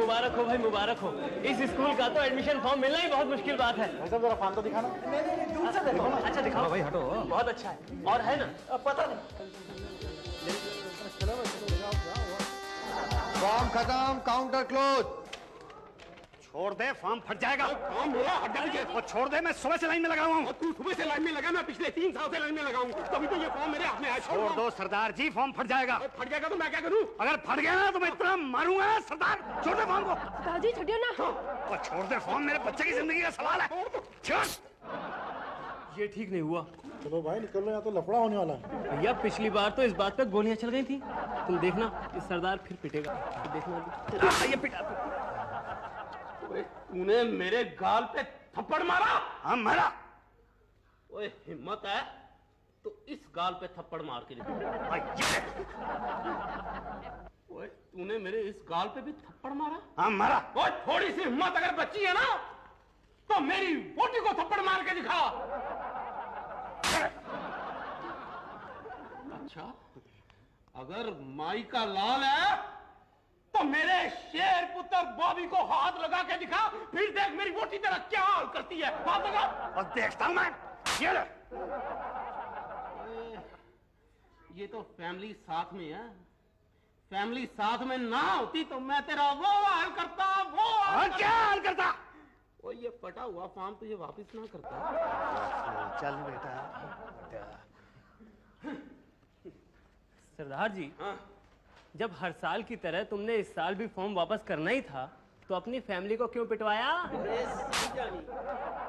मुबारक हो भाई, मुबारक हो। इस स्कूल का तो एडमिशन फॉर्म मिलना ही बहुत मुश्किल बात है। जरा फॉर्म तो दिखाना। अच्छा दिखाओ भाई, हटो। बहुत अच्छा है। और है ना? पता नहीं। फॉर्म खत्म, काउंटर क्लोज। छोड़ दे, फॉर्म फट जाएगा। फॉर्म मेरा हट जाएगा। और छोड़ दे, मैं सुबह से लाइन में लगा हुआ हूँ। तू सुबह से लाइन में लगा, मैं पिछले 3 साल से लाइन में लगा हूँ, तभी तो ये फॉर्म मेरे हाथ में आया। छोड़ दो सरदार जी, फॉर्म फट जाएगा। फट जाएगा तो मैं क्या करूँ? अगर फट गया ना तो मैं इतना मारूंगा सरदार। छोड़ दे फॉर्म को। दादी छोड़ियो ना। और छोड़ दे फॉर्म, मेरे बच्चे की जिंदगी का सवाल है। छोड़। ये ठीक नहीं हुआ। चलो भाई निकल लो, या तो लफड़ा होने वाला है। भैया पिछली बार तो इस बात पे गोलियां चल गई थी। तुम देखना ये सरदार फिर पिटेगा। देखना ये पिटा। तूने मेरे गाल पे थप्पड़ मारा? हाँ मारा। ओए हिम्मत है तो इस गाल पे थप्पड़ मार के दिखा। ओए तूने मेरे इस गाल पे भी थप्पड़ मारा? हाँ मारा। ओए थोड़ी सी हिम्मत अगर बची है ना तो मेरी बोटी को थप्पड़ मार के दिखा। अच्छा अगर माई का लाल है तो मेरे शेर पुत्र बॉबी को हाथ लगा के दिखा, फिर देख मेरी बोटी तेरा क्या हाल करती है। हाथ लगा। और देखता हूं मैं। ये ले। ये तो फैमिली साथ में है। फैमिली साथ में ना होती तो मैं तेरा वो हाल करता, वो हाल और क्या हाल करता? ओ ये फटा हुआ फॉर्म तुझे वापस ना करता। चल बेटा। सरदार जी, हाँ? जब हर साल की तरह तुमने इस साल भी फॉर्म वापस करना ही था तो अपनी फैमिली को क्यों पिटवाया?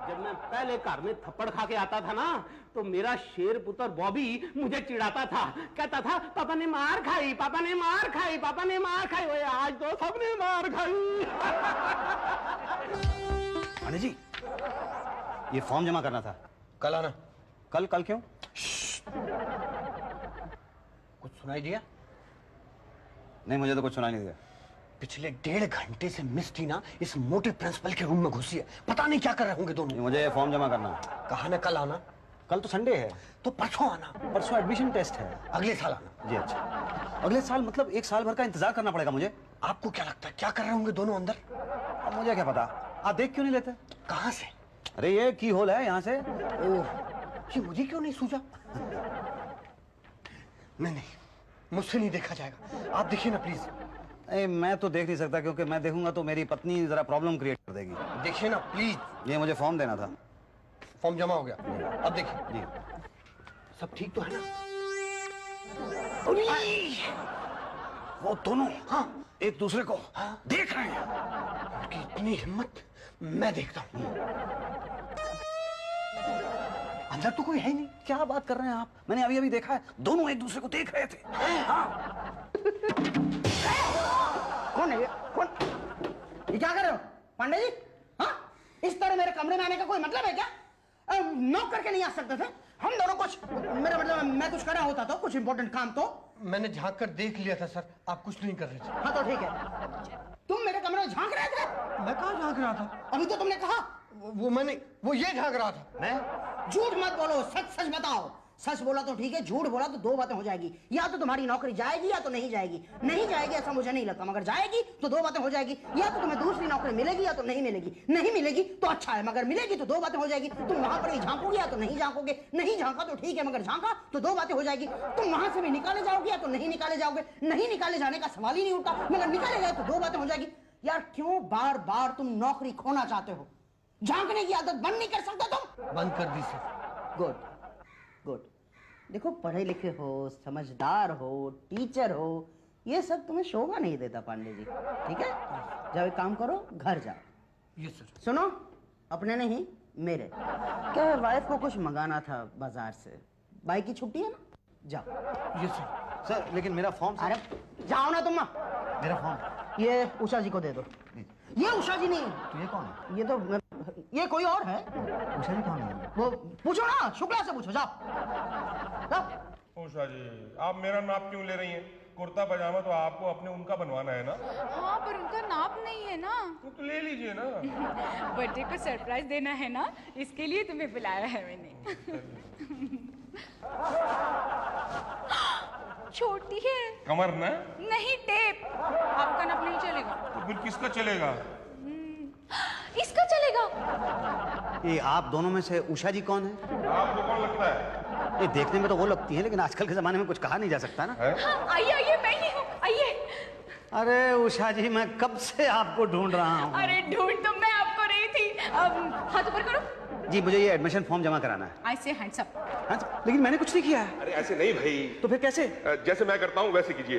जब मैं पहले घर में थप्पड़ खा के आता था ना तो मेरा शेर पुत्र बॉबी मुझे चिढ़ाता था, कहता था पापा ने मार खाई, पापा ने मार खाई, पापा ने मार खाई। ओए आज तो सबने मार खाई। पांडे जी, ये फॉर्म जमा करना था। कल आना। कल? कल क्यों? कुछ सुनाई दिया? नहीं, मुझे तो कुछ सुनाई नहीं दिया। पिछले 1.5 घंटे से मिस टीना इस मोटे प्रिंसिपल के रूम में घुसी है। पता नहीं क्या कर रहे होंगे दोनों। मुझे फॉर्म जमा करना है। कहा ना कल आना। कल तो संडे है। तो परसों आना। परसों एडमिशन टेस्ट है। अगले साल आना। जी अच्छा। अगले साल मतलब 1 साल भर का इंतजार करना पड़ेगा मुझे। आपको क्या लगता है क्या कर रहे होंगे दोनों अंदर? अब मुझे क्या पता, आप देख क्यों नहीं लेते? कहां से? अरे ये की होल है यहाँ से। ओह, ये मुझे क्यों नहीं सूझा? नहीं, मुझसे नहीं देखा जाएगा। आप देखिए ना प्लीज। नहीं, मैं तो देख नहीं सकता क्योंकि मैं देखूंगा तो मेरी पत्नी जरा प्रॉब्लम क्रिएट कर देगी। देखिए ना प्लीज। ये मुझे फॉर्म देना था। फॉर्म जमा हो गया। अब देखिए। जी। सब ठीक तो है ना? वो दोनों हाँ एक दूसरे को हाँ? देख रहे हैं। उनकी इतनी हिम्मत। मैं देखता हूँ। अंदर तो कोई है ही नहीं। क्या बात कर रहे हैं आप? मैंने अभी अभी देखा है, दोनों एक दूसरे को देख रहे थे। हाँ। कौन है ये? कौन? ये क्या कर रहे हो पांडे जी? हाँ, इस तरह मेरे कमरे में आने का कोई मतलब है क्या? नॉक करके नहीं आ सकते थे? हम दोनों कुछ, मेरा मतलब मैं कुछ कर रहा होता तो कुछ इंपॉर्टेंट काम तो। मैंने झांक कर देख लिया था सर, आप कुछ नहीं कर रहे थे। हाँ तो ठीक है। तुम मेरे कमरे में झांक रहे थे? मैं कहाँ झांक रहा था? अभी तो तुमने कहा। वो ये झांक रहा था। मैं? झूठ मत बोलो, सच सच बताओ। सच बोला तो ठीक है, झूठ बोला तो 2 बातें हो जाएगी। या तो तुम्हारी नौकरी जाएगी या तो नहीं जाएगी। नहीं जाएगी ऐसा मुझे नहीं लगता, मगर जाएगी तो 2 बातें हो जाएगी। या तो तुम्हें दूसरी नौकरी मिलेगी या तो नहीं मिलेगी। नहीं मिलेगी तो अच्छा है, मगर मिलेगी तो 2 बातें हो जाएगी। तुम वहां पर ही झांकोगे या तो नहीं झांकोगे। नहीं झांका तो ठीक है, मगर झांका तो 2 बातें हो जाएगी। तुम वहां से भी निकाले जाओगे या तो नहीं निकाले जाओगे। नहीं निकाले जाने का सवाल ही नहीं उठता, मगर निकाले गए तो 2 बातें हो जाएगी। यार क्यों बार बार तुम नौकरी खोना चाहते हो? झांकने की आदत बंद नहीं कर सकते तुम? बंद कर दी सर। Good good. देखो पढ़े लिखे हो, समझदार हो, टीचर हो, ये सब तुम्हें शोभा नहीं देता पांडे जी। ठीक है, जाओ एक काम करो, घर जाओ। Yes sir. सुनो, अपने नहीं मेरे। क्या है, वाइफ को कुछ मंगाना था बाजार से। भाई की छुट्टी है ना, जाओ। Yes sir. सर लेकिन मेरा फॉर्म। अरे जाओ ना तुम। मेरा फॉर्म ये उषा जी को दे दो। ये उषा जी नहीं, तो ये कौन है? ये तो ये कोई और है। उषा जी कौन है? वो पूछो ना, शुक्ला से पूछो, जाओ। उषा जी, आप मेरा नाप क्यों ले रही हैं? कुर्ता पजामा तो आपको अपने उनका बनवाना है ना? हाँ पर उनका नाप नहीं है ना। तो ले लीजिए ना। बर्थडे को सरप्राइज देना है ना, इसके लिए तुम्हें बुलाया है मैंने। छोटी है। कमर ना? नहीं, टेप। आपका नाप नहीं चलेगा। तो फिर किसका चलेगा? इसका चलेगा। ये आप दोनों में से उषा जी कौन है? आपको कौन लगता है? ये देखने में तो वो लगती है, लेकिन आजकल के जमाने में कुछ कहा नहीं जा सकता ना। हाँ, आइए आइए, मैं ही हूँ, आइए। अरे उषा जी, मैं कब से आपको ढूंढ रहा हूँ। अरे ढूंढ तो मैं आपको रही थी। हाथ ऊपर करो। जी, मुझे ये एडमिशन फॉर्म जमा कराना है। आई से हैंड्स अप। हाँ, लेकिन मैंने कुछ नहीं किया है। अरे ऐसे नहीं भाई, तो फिर कैसे? जैसे मैं करता हूँ वैसे कीजिए।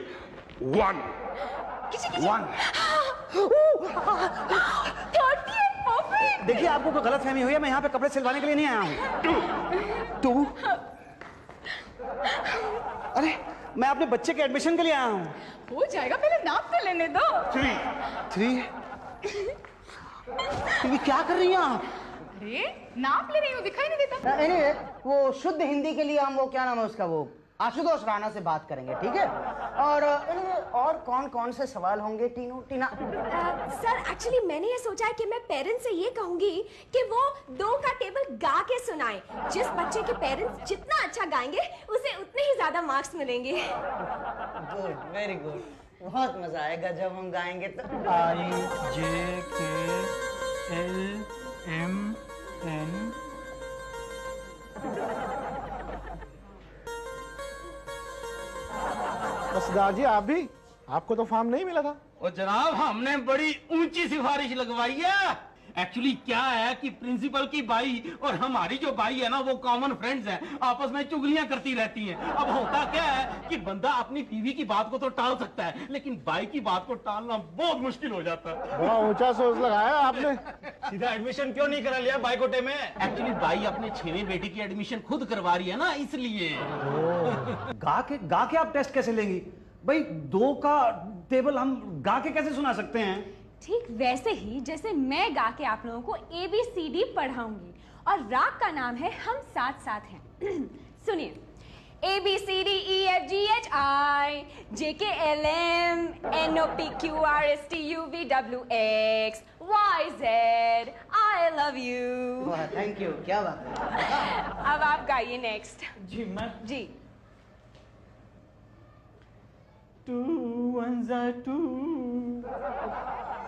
1 1 देखिए, आपको कोई गलत फहमी हुई है, मैं यहाँ पे कपड़े सिलवाने के लिए नहीं आया हूँ। 2 अरे मैं अपने बच्चे के एडमिशन के लिए आया हूँ। हो जाएगा, पहले नाप तो लेने दो। 3 ये क्या कर रही हैं आप? अरे नाप ले रही हूँ, दिखाई नहीं देता। एनीवे, वो शुद्ध हिंदी के लिए हम वो क्या नाम है उसका, वो आशुतोष राणा से बात करेंगे, ठीक है? और anyway, और कौन कौन से सवाल होंगे टीना? सर एक्चुअली मैंने ये सोचा है कि मैं पेरेंट्स से ये कहूंगी कि वो 2 का टेबल गा के सुनाएं। जिस बच्चे के पेरेंट्स जितना अच्छा गाएंगे उसे उतने ही ज्यादा मार्क्स मिलेंगे। गुड, वेरी गुड, बहुत मजा आएगा जब हम गाएंगे तो। IJKLMN। सरदार जी, आप भी? आपको तो फॉर्म नहीं मिला था। और जनाब, हमने बड़ी ऊंची सिफारिश लगवाई है। एक्चुअली क्या है कि प्रिंसिपल की बाई और हमारी जो बाई है ना, वो कॉमन फ्रेंड्स हैं, आपस में चुगलियां करती रहती हैं। अब होता क्या है कि बंदा अपनी बीवी की बात को तो टाल सकता है, लेकिन बाई की बात को टालना बहुत मुश्किल हो जाता है। बड़ा ऊंचा सोच लगाया आपने। सीधा एडमिशन क्यों नहीं करा लिया बाईकोटे में? एक्चुअली बाई अपने 6वें बेटे की एडमिशन खुद करवा रही है ना, इसलिए। गा के आप टेस्ट कैसे लेंगी भाई? 2 का टेबल हम गा के कैसे सुना सकते हैं? ठीक वैसे ही जैसे मैं गा के आप लोगों को ABCD पढ़ाऊंगी, और राग का नाम है हम साथ साथ हैं। सुनिए, ABCDEFGHI JKLM NOPQRSTUVWX YZ I love you। वाह, थैंक यू, क्या बात है। अब आप गाइए नेक्स्ट। जी मैं जी। 2 1 2।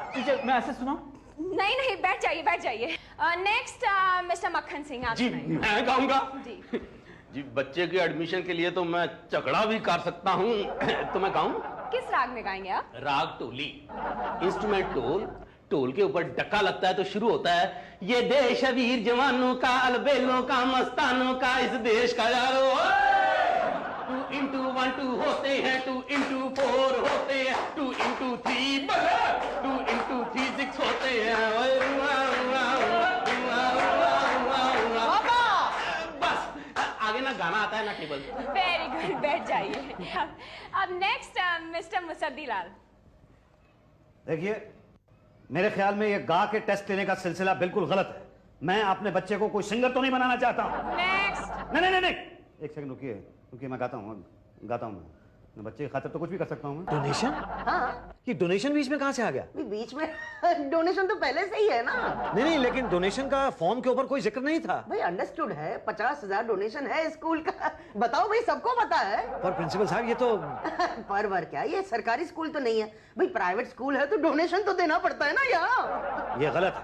टीचर, मैं ऐसे सुनाऊं? नहीं नहीं, बैठ जाइए बैठ जाइए। नेक्स्ट मिस्टर मक्खन सिंह, आप जी सुनाइए। मैं गाऊंगा। जी जी, बच्चे के एडमिशन के लिए तो मैं चकड़ा भी कर सकता हूँ। तो मैं गाऊं? किस राग में गाएंगे आप? राग टोली, इंस्ट्रूमेंट टोल। टोल के ऊपर डक्का लगता है तो शुरू होता है, ये देश है वीर जवानों का, अलबेलों का, मस्तानों का, इस देश का यारो। 2 into 1 2 होते हैं, 2 into 4 होते हैं, 2 into 3 2 into 3 6 होते हैं। बस आगे ना गाना आता है ना टेबल। वेरी गुड, बैठ जाइए। अब नेक्स्ट मिस्टर मुसद्दी लाल। देखिए, मेरे ख्याल में ये गा के टेस्ट लेने का सिलसिला बिल्कुल गलत है। मैं अपने बच्चे को कोई सिंगर तो नहीं बनाना चाहता हूँ। नेक्स्ट। नहीं, एक सेकंड रुकिए, मैं गाता हूँ मैं बच्चे की खातिर तो कुछ भी कर सकता हूँ मैं। डोनेशन? हाँ, ये डोनेशन बीच में कहाँ से आ गया? बीच में डोनेशन तो पहले से ही है ना। नहीं, लेकिन डोनेशन का फॉर्म के ऊपर कोई जिक्र नहीं था। भाई अंडरस्टूड है, 50,000 डोनेशन है स्कूल का। बताओ भाई, सबको पता है। पर प्रिंसिपल साहब, ये तो पर क्या, ये सरकारी स्कूल तो नहीं है भाई, प्राइवेट स्कूल है तो डोनेशन तो देना पड़ता है ना यहाँ। ये गलत है।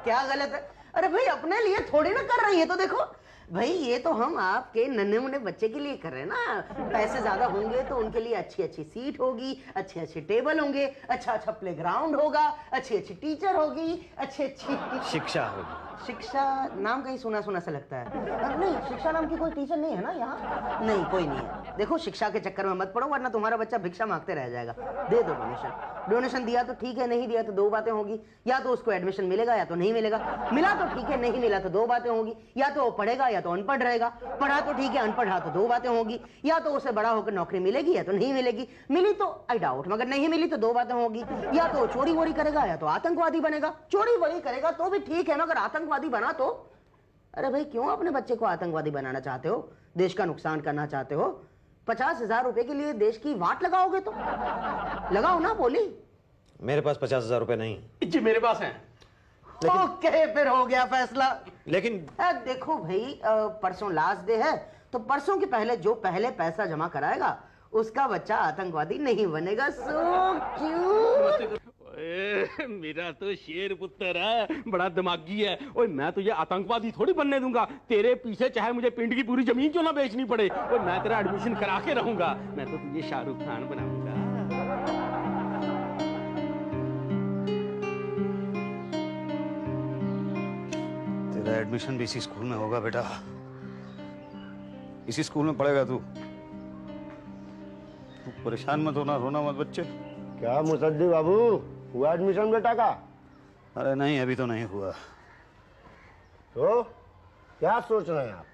क्या गलत है? अरे भाई, अपने लिए थोड़ी ना कर रही है, तो देखो भाई, ये तो हम आपके नन्हे मुन्ने बच्चे के लिए कर रहे हैं ना। पैसे ज्यादा होंगे तो उनके लिए अच्छी अच्छी सीट होगी, अच्छे अच्छे टेबल होंगे, अच्छा अच्छा प्लेग्राउंड होगा, अच्छी अच्छी टीचर होगी, अच्छी अच्छी शिक्षा होगी। शिक्षा नाम कहीं सुना सुना सा लगता है। नहीं, शिक्षा नाम की कोई टीचर नहीं है ना यहाँ? नहीं, कोई नहीं है। देखो, शिक्षा के चक्कर में मत पड़ो, वरना तुम्हारा बच्चा भिक्षा मांगते रह जाएगा। दे दो डोनेशन दिया तो ठीक है, नहीं दिया तो 2 बातें होगी। या तो उसको एडमिशन मिलेगा या तो नहीं मिलेगा। मिला तो ठीक है, नहीं मिला तो 2 बातें होगी। या तो वो पढ़ेगा या तो अनपढ़ रहेगा। पढ़ा तो ठीक है, अनपढ़ रहा तो 2 बातें होगी। या तो उसे बड़ा होकर नौकरी मिलेगी या तो नहीं मिलेगी। मिली तो आई डाउट, मगर नहीं मिली तो 2 बातें होगी। या तो चोरी वोरी करेगा या तो आतंकवादी बनेगा। चोरी वोरी करेगा तो भी ठीक है, मगर आतंकवादी बना तो? अरे भाई, क्यों अपने बच्चे को आतंकवादी बनाना चाहते हो? देश का नुकसान करना चाहते हो? 50,000 रुपए के लिए देश की वाट लगाओगे तो लगाओ ना। बोली, मेरे पास 50,000 रुपए नहीं। जी मेरे पास है। ओके, फिर हो गया फैसला। लेकिन देखो भाई, परसों लास्ट डे है, तो परसों के पहले जो पहले पैसा जमा कराएगा उसका बच्चा आतंकवादी नहीं बनेगा। So cute. मेरा तो शेर पुत्र है, बड़ा दिमागी है। ओए मैं तुझे आतंकवादी थोड़ी बनने दूंगा। तेरे पीछे चाहे मुझे पिंड की पूरी जमीन क्यों ना बेचनी पड़े, और मैं तेरा एडमिशन करा के रहूंगा। मैं तो तुझे शाहरुख खान बनाऊंगा। तेरा एडमिशन भी इसी स्कूल में होगा बेटा, इसी स्कूल में पढ़ेगा तू। तू परेशान मत होना, रोना मत बच्चे। क्या मुसद्दी बाबू, हुआ एडमिशन बेटा का? अरे नहीं, अभी तो नहीं हुआ। तो क्या सोच रहे हैं आप?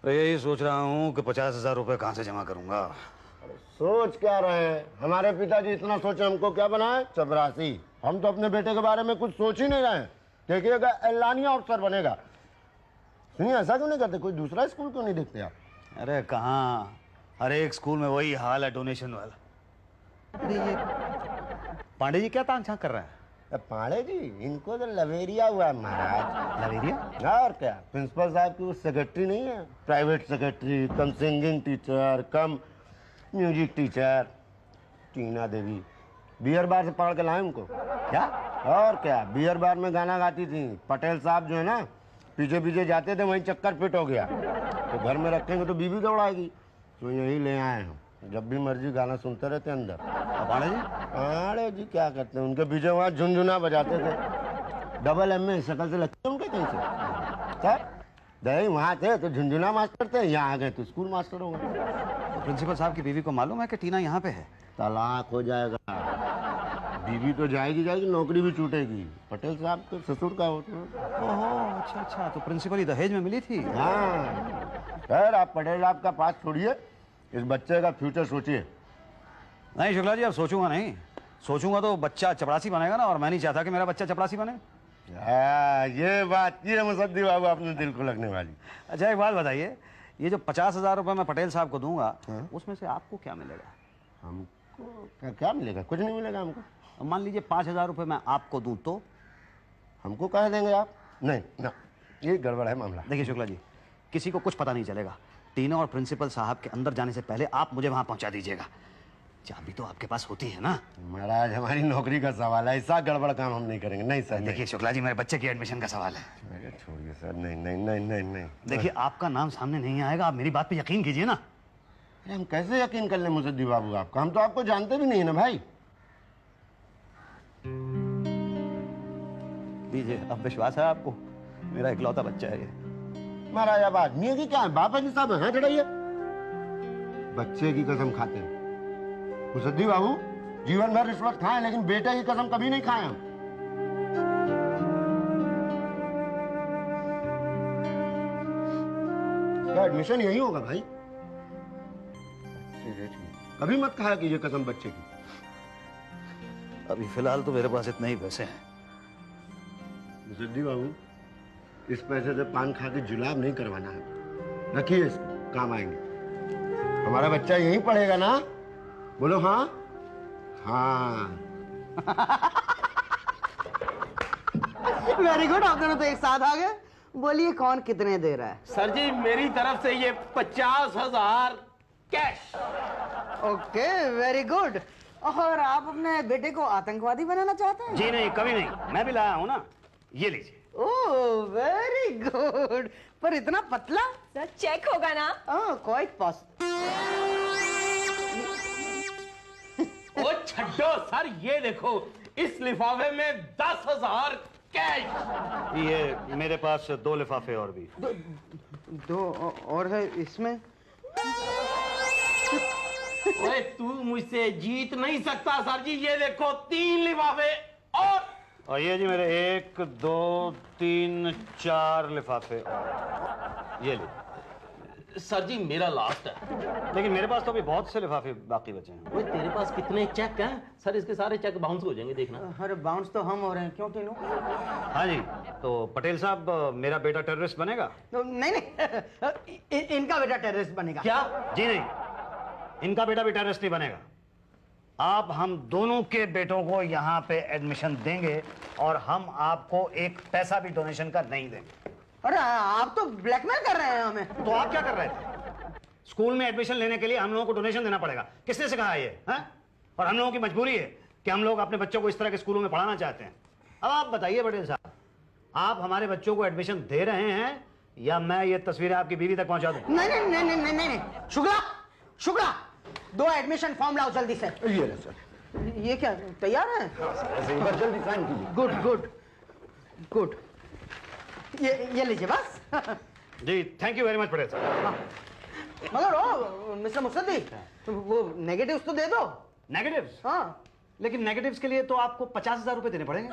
अरे यही सोच रहा हूँ कि 50,000 रुपए कहाँ से जमा करूंगा। सोच क्या रहे हैं? हमारे पिताजी इतना सोचे, हमको क्या बनाए? चपरासी। हम तो अपने बेटे के बारे में कुछ सोच ही नहीं रहे हैं। देखिएगा एलानिया अफसर बनेगा। सुनिए, ऐसा क्यों नहीं करते? कोई दूसरा स्कूल क्यों नहीं देखते आप? अरे कहाँ, हर एक स्कूल में वही हाल है, डोनेशन वाला। पांडे जी क्या तांग झांक कर रहे हैं? पांडे जी, इनको तो लवेरिया हुआ है महाराज। लवेरिया? और क्या, प्रिंसिपल साहब की वो सेक्रेटरी नहीं है, प्राइवेट सेक्रेटरी, कम सिंगिंग टीचर, कम म्यूजिक टीचर, टीना देवी। बियर बार से पढ़ के लाए उनको। क्या? और क्या, बियर बार में गाना गाती थी। पटेल साहब जो है ना, पीछे पीछे जाते थे, वहीं चक्कर फिट हो गया। तो घर में रखेंगे तो बीवी दौड़ाएगी, तो यही ले आए हम। जब भी मर्जी गाना सुनते रहते अंदर। पांडे जी? पांडे जी क्या करते हैं, उनके पीछे वहाँ झुनझुना बजाते थे। डबल एम में शकल से लगते उनके कहीं से। सर दही वहाँ थे तो झुनझुना मास्टर थे, यहाँ आ गए तो स्कूल मास्टर हो गए। प्रिंसिपल साहब की बीवी को मालूम है कि टीना यहाँ पे है? तलाक हो जाएगा। बीवी तो जाएगी जाएगी, नौकरी भी छूटेगी। पटेल साहब के ससुर का होता है। ओह अच्छा अच्छा, तो प्रिंसिपल ही दहेज में मिली थी। हाँ सर, आप पटेल साहब का पास छोड़िए, इस बच्चे का फ्यूचर सोचिए। नहीं शुक्ला जी, अब सोचूंगा नहीं। सोचूंगा तो बच्चा चपरासी बनेगा ना, और मैं नहीं चाहता कि मेरा बच्चा चपरासी बने। ये बात, ये मुसद्दी बाबू अपने दिल को लगने वाली। अच्छा एक बात बताइए, ये जो 50,000 रुपए मैं पटेल साहब को दूंगा, उसमें से आपको क्या मिलेगा? हमको क्या मिलेगा? कुछ नहीं मिलेगा हमको। मान लीजिए 5,000 रुपए मैं आपको दूं तो? हमको कह देंगे आप? नहीं ना, ये गड़बड़ है मामला। देखिए शुक्ला जी, किसी को कुछ पता नहीं चलेगा। टीना और प्रिंसिपल साहब के अंदर जाने से पहले आप मुझे वहां पहुंचा दीजिएगा। चाबी तो आपके पास होती है ना? महाराज, हमारी नौकरी का सवाल है, ऐसा गड़बड़ काम हम नहीं करेंगे। नहीं सर, देखिए शुक्ला जी, मेरे बच्चे की एडमिशन का सवाल है। छोड़िए सर, नहीं नहीं नहीं नहीं नहीं। देखिए आपका नाम सामने नहीं आएगा, आप मेरी बात पे यकीन कीजिए ना। अरे हम कैसे यकीन कर लें मुसद्दी बाबू आपका? हम तो आपको जानते भी नहीं है ना भाई। दीजिए, अब विश्वास है आपको? मेरा इकलौता बच्चा है ये। महाराज अब आदमी है कि क्या है? बाबा जी साहब हाथ चढ़ाइए। बच्चे की कसम खाते हैं मुसद्दी बाबू, जीवन भर रिश्वत खाए लेकिन बेटे की कसम कभी नहीं खाए हम। क्या एडमिशन यही होगा भाई? कभी मत खाया कि ये कसम बच्चे की। अभी फिलहाल तो मेरे पास इतने ही पैसे हैं। मुसद्दी बाबू, इस पैसे से पान खा के जुलाब नहीं करवाना है। रखिए, इसको काम आएंगे। हमारा बच्चा यहीं पढ़ेगा ना? बोलो हाँ। हाँ वेरी गुड, आप दोनों तो एक साथ आ गए। बोलिए कौन कितने दे रहा है? सर जी मेरी तरफ से ये 50,000 कैश। Okay, very good. और आप अपने बेटे को आतंकवादी बनाना चाहते हैं? जी नहीं, कभी नहीं। मैं भी लाया हूँ ना, ये लीजिए। Oh very good. पर इतना पतला? सर चेक होगा ना? ओह क्वाइट पॉसिबल। ओ छड्डो सर, ये देखो इस लिफाफे में 10,000 कैश। ये मेरे पास 2 लिफाफे और भी। दो और है इसमें। ओए तू मुझसे जीत नहीं सकता सर जी, ये देखो 3 लिफाफे और ये जी मेरे 1 2 3 4 लिफाफे और ये ले। सर जी मेरा लास्ट है। लेकिन मेरे पास तो अभी बहुत से लिफाफे बाकी बचे हैं। ओए तेरे पास कितने चेक हैं? सर इसके सारे चेक बाउंस हो जाएंगे, देखना। अरे बाउंस तो हम हो रहे हैं, क्यों टीनू? हाँ जी, तो पटेल साहब मेरा बेटा टेररिस्ट बनेगा? तो नहीं नहीं, इनका बेटा टेररिस्ट बनेगा। क्या? जी नहीं, इनका बेटा भी टेररिस्ट नहीं बनेगा। आप हम दोनों के बेटों को यहाँ पे एडमिशन देंगे और हम आपको एक पैसा भी डोनेशन का नहीं देंगे। अरे आप तो ब्लैकमेल कर रहे हैं हमें। तो आप क्या कर रहे थे? स्कूल में एडमिशन लेने के लिए हम लोगों को डोनेशन देना पड़ेगा। किसने सिखाया ये? हाँ? और हम लोगों की मजबूरी है कि हम लोग अपने बच्चों को इस तरह के स्कूलों में पढ़ाना चाहते हैं। अब आप बताइए पटेल साहब, आप हमारे बच्चों को एडमिशन दे रहे हैं या मैं ये तस्वीरें आपकी बीवी तक पहुंचा दूं? नहीं नहीं नहीं नहीं नहीं नहीं शुक्ला, शुक्ला, 2 एडमिशन फॉर्म लाओ जल्दी से। ये ले सर। ये क्या तैयार है? ऐसे ही बस जल्दी साइन कीजिए। गुड गुड गुड, ये लीजिए बस। जी thank you very much Patel साहब। मगर ओ मिस्टर मुसद्दी, वो नेगेटिव्स तो दे दो। नेगेटिव्स? हाँ, लेकिन नेगेटिव्स के लिए तो आपको 50,000 रुपए देने पड़ेंगे।